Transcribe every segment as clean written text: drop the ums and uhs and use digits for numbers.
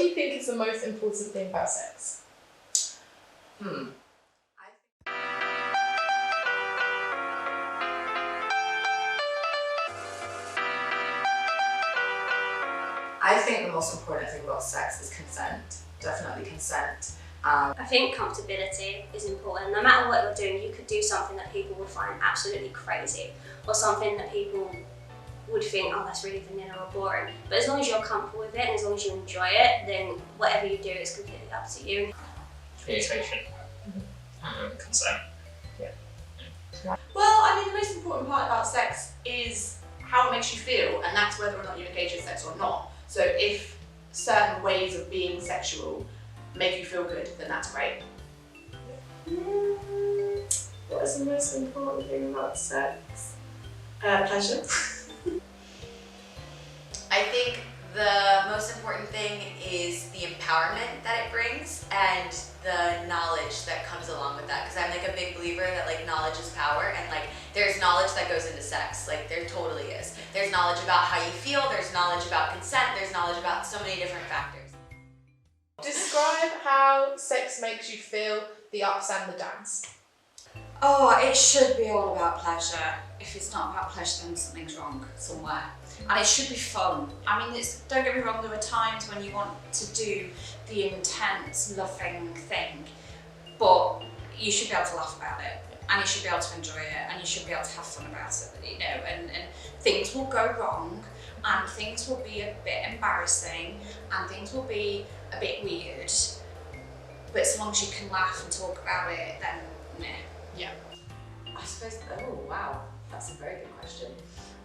do you think is the most important thing about sex? I think the most important thing about sex is consent. Definitely consent. I think comfortability is important. No matter what you're doing, you could do something that people would find absolutely crazy, or something that people would think, oh, that's really vanilla or boring. But as long as you're comfortable with it, and as long as you enjoy it, then whatever you do is completely up to you. Communication. Consent. Well, I mean, the most important part about sex is how it makes you feel, and that's whether or not you engage in sex or not. So if certain ways of being sexual make you feel good, then that's great. What is the most important thing about sex? Pleasure. I think the most important thing is the empowerment that it brings and the knowledge that comes along with that. Because I'm like a big believer that like knowledge is power, and like there's knowledge that goes into sex. Like there totally is. There's knowledge about how you feel, there's knowledge about consent, there's knowledge about so many different factors. Describe how sex makes you feel, the ups and the downs. Oh, it should be all about pleasure. If it's not about pleasure, then something's wrong somewhere. And it should be fun. I mean, don't get me wrong, there are times when you want to do the intense, loving thing, but you should be able to laugh about it, and you should be able to enjoy it, and you should be able to have fun about it, you know, and things will go wrong, and things will be a bit embarrassing, and things will be a bit weird, but as long as you can laugh and talk about it, then meh. Yeah. I suppose, oh wow, that's a very good question.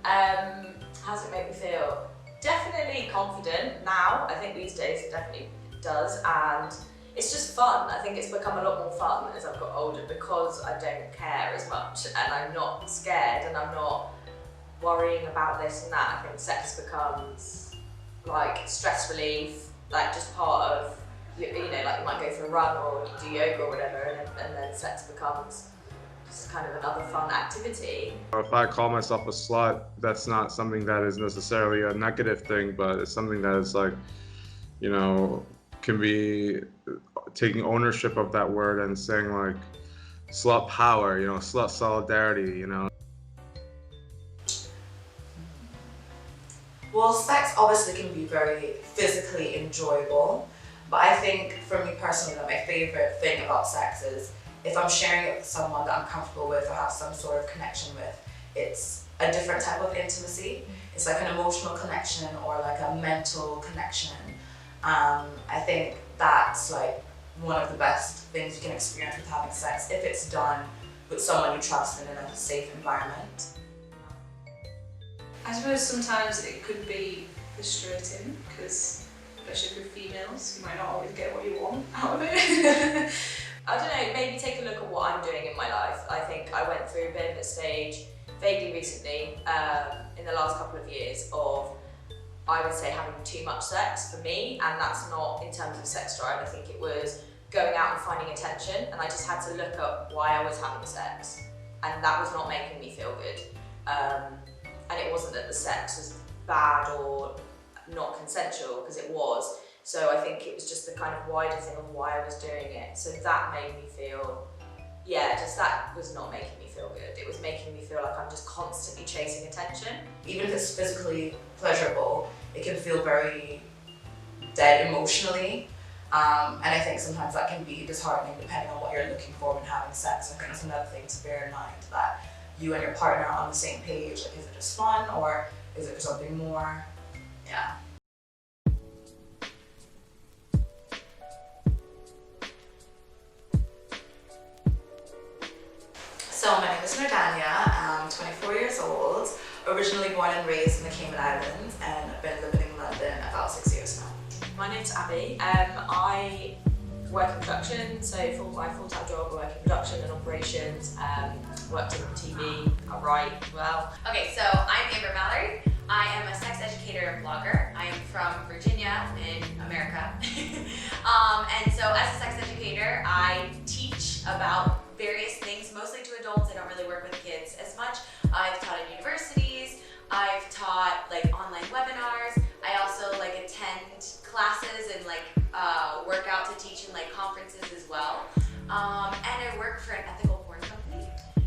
How does it make me feel? Definitely confident now. I think these days it definitely does, and it's just fun. I think it's become a lot more fun as I've got older because I don't care as much, and I'm not scared, and I'm not worrying about this and that. I think sex becomes like stress relief, like just part of, you know, like you might go for a run or do yoga or whatever, and then sex becomes just kind of another fun activity. If I call myself a slut, that's not something that is necessarily a negative thing, but it's something that is like, you know, can be taking ownership of that word and saying like slut power, you know, slut solidarity, you know. Well, sex obviously can be very physically enjoyable, but I think for me personally, that my favorite thing about sex is if I'm sharing it with someone that I'm comfortable with or have some sort of connection with, it's a different type of intimacy. It's like an emotional connection or like a mental connection. I think that's like one of the best things you can experience with having sex if it's done with someone you trust and in a safe environment. I suppose sometimes it could be frustrating because, especially with females, you might not always get what you want out of it. I don't know, maybe take a look at what I'm doing in my life. I think I went through a bit of a stage vaguely recently in the last couple of years of, I would say, having too much sex for me, and that's not in terms of sex drive. I think it was going out and finding attention, and I just had to look up why I was having sex, and that was not making me feel good. And it wasn't that the sex was bad or not consensual, because it was. So I think it was just the kind of wider thing of why I was doing it. So that made me feel, yeah, just that was not making me feel good. It was making me feel like I'm just constantly chasing attention. Even if it's physically pleasurable, it can feel very dead emotionally. And I think sometimes that can be disheartening depending on what you're looking for when having sex. I think it's another thing to bear in mind, that you and your partner are on the same page. Like, is it just fun or is it for something more? Yeah. So my name is Nordania, I'm 24 years old, originally born and raised in the Cayman Islands, and I've been living in London about 6 years now. My name's Abby. I work in production, so my full-time job, I work in production and operations, worked in TV, I write as well. Okay, so I'm Amber Mallory. I am a sex educator and blogger. I am from Virginia in America. And so as a sex educator, I teach about various things, mostly to adults. I don't really work with kids as much. I've taught at universities, I've taught like online webinars. I also like attend classes classes and like work out to teach in like conferences as well. And I work for an ethical